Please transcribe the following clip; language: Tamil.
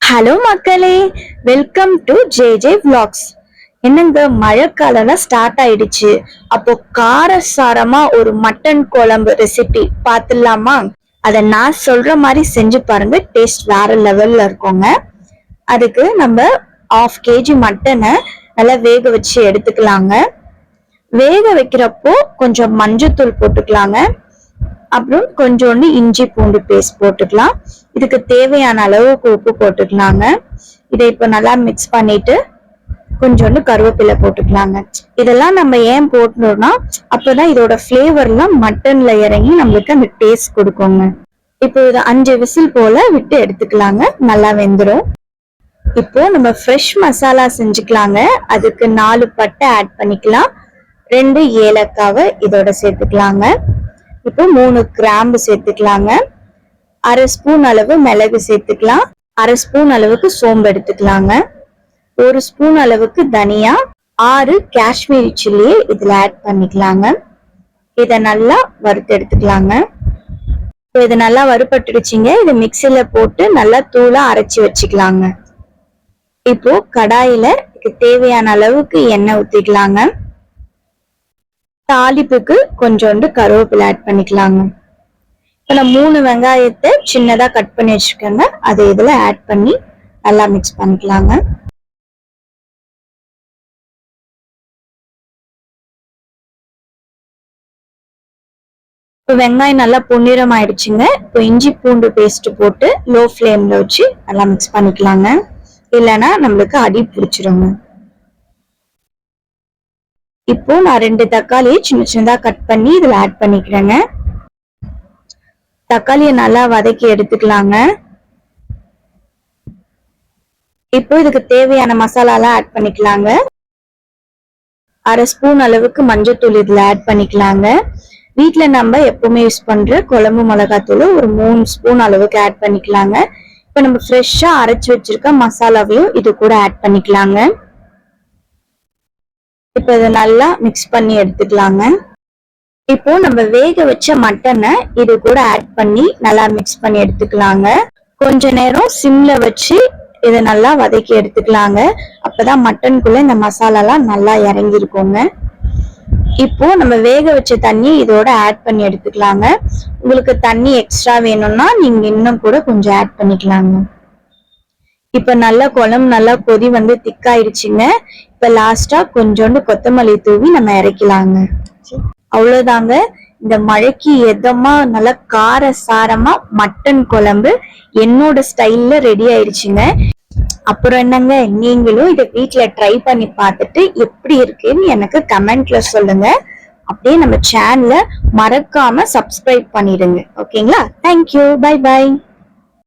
ஹலோ மக்களே, வெல்கம் டு ஜே vlogs. என்னங்க மழைக்காலம் ஸ்டார்ட் ஆயிடுச்சு. அப்போ காரசாரமா ஒரு மட்டன் குழம்பு ரெசிபி பார்த்துடலாமா? அதை நான் சொல்ற மாதிரி செஞ்சு பாருங்க, டேஸ்ட் வேற லெவல்ல இருக்குங்க. அதுக்கு நம்ம 1/2 kg மட்டனை நல்லா வேக வச்சு எடுத்துக்கலாங்க. வேக வைக்கிறப்போ கொஞ்சம் மஞ்சத்தூள் போட்டுக்கலாங்க. அப்புறம் கொஞ்சோண்டு இஞ்சி பூண்டு பேஸ்ட் போட்டுக்கலாம். இதுக்கு தேவையான அளவுக்கு உப்பு போட்டுக்கலாங்க. இதை இப்ப நல்லா மிக்ஸ் பண்ணிட்டு கொஞ்சோண்டு கருவேப்பிலை போட்டுக்கலாங்க. இதெல்லாம் நம்ம ஏன் போட்டோம்னா அப்பதான் இதோட ஃபிளேவர்லாம் மட்டன்ல இறங்கி நம்மளுக்கு அந்த டேஸ்ட் கொடுக்குங்க. இப்போ இதை 5 விசில் போல விட்டு எடுத்துக்கலாங்க. நல்லா வெந்துடும். இப்போ நம்ம ஃப்ரெஷ் மசாலா செஞ்சுக்கலாங்க. அதுக்கு 4 பட்டை ஆட் பண்ணிக்கலாம். 2 ஏலக்காவை இதோட சேர்த்துக்கலாங்க. இப்போ 3 கிராம்பு சேர்த்துக்கலாங்க. 1/2 ஸ்பூன் அளவு மிளகு சேர்த்துக்கலாம். 1/2 ஸ்பூன் அளவுக்கு சோம்பு எடுத்துக்கலாங்க. 1 ஸ்பூன் அளவுக்கு தனியா, 6 காஷ்மீரி சில்லியை இதுல ஆட் பண்ணிக்கலாங்க. இதை நல்லா வறுத்து எடுத்துக்கலாங்க. இது நல்லா வறுபட்டுடுச்சிங்க. இதை மிக்சியில போட்டு நல்லா தூளா அரைச்சி வச்சுக்கலாங்க. இப்போ கடாயில தேவையான அளவுக்கு எண்ணெய் ஊத்திக்கலாங்க. தாளிப்புக்கு கொஞ்சோண்டு கருவேப்பிலை ஆட் பண்ணிக்கலாங்க. இப்போ நான் 3 வெங்காயத்தை சின்னதா கட் பண்ணி வச்சிருக்கேங்க. அதை இதுல ஆட் பண்ணி நல்லா மிக்ஸ் பண்ணிக்கலாங்க. இப்போ வெங்காயம் நல்லா பொன்னிறம் ஆயிடுச்சுங்க. இப்போ இஞ்சி பூண்டு பேஸ்ட் போட்டு லோ ஃப்ளேம்ல வச்சு நல்லா மிக்ஸ் பண்ணிக்கலாங்க. இல்லைன்னா நம்மளுக்கு அடி பிடிச்சிருங்க. இப்போ நான் 2 தக்காளியை சின்ன சின்னதா கட் பண்ணி இதுல ஆட் பண்ணிக்கிறேங்க. தக்காளியை நல்லா வதக்கி எடுத்துக்கலாங்க. இப்போ இதுக்கு தேவையான மசாலாலாம் ஆட் பண்ணிக்கலாங்க. 1/2 ஸ்பூன் அளவுக்கு மஞ்சத்தூள் இதுல ஆட் பண்ணிக்கலாங்க. வீட்டுல நம்ம எப்பவுமே யூஸ் பண்ற குழம்பு மிளகாத்தூள் ஒரு 3 ஸ்பூன் அளவுக்கு ஆட் பண்ணிக்கலாங்க. இப்போ நம்ம ஃப்ரெஷ்ஷா அரைச்சு வச்சிருக்க மசாலாவையும் இது கூட ஆட் பண்ணிக்கலாங்க. இப்போ இதை நல்லா மிக்ஸ் பண்ணி எடுத்துக்கலாங்க. இப்போ நம்ம வேக வச்ச மட்டனை இது கூட ஆட் பண்ணி நல்லா மிக்ஸ் பண்ணி எடுத்துக்கலாங்க. கொஞ்ச நேரம் சிம்ல வச்சு இதை நல்லா வதக்கி எடுத்துக்கலாங்க. அப்பதான் மட்டனுக்குள்ள இந்த மசாலாலாம் நல்லா இறங்கி இருக்குங்க. இப்போ நம்ம வேக வச்ச தண்ணி இதோட ஆட் பண்ணி எடுத்துக்கலாங்க. உங்களுக்கு தண்ணி எக்ஸ்ட்ரா வேணும்னா நீங்க இன்னும் கூட கொஞ்சம் ஆட் பண்ணிக்கலாங்க. இப்ப நல்லா குழம்பு நல்லா கொதி வந்து திக்காயிடுச்சுங்க. இப்ப லாஸ்டா கொஞ்சோண்டு கொத்தமல்லி தூவி நம்ம இறக்கலாங்க. அவ்வளவுதாங்க. இந்த மழைக்கு எதமா நல்லா கார சாரமா மட்டன் குழம்பு என்னோட ஸ்டைல்ல ரெடி ஆயிடுச்சுங்க. அப்புறம் என்னங்க, நீங்களும் இதை வீட்டுல ட்ரை பண்ணி பார்த்துட்டு எப்படி இருக்குன்னு எனக்கு கமெண்ட்ல சொல்லுங்க. அப்படியே நம்ம சேனலை மறக்காம சப்ஸ்கிரைப் பண்ணிடுங்க. ஓகேங்களா? தேங்க்யூ. Bye by.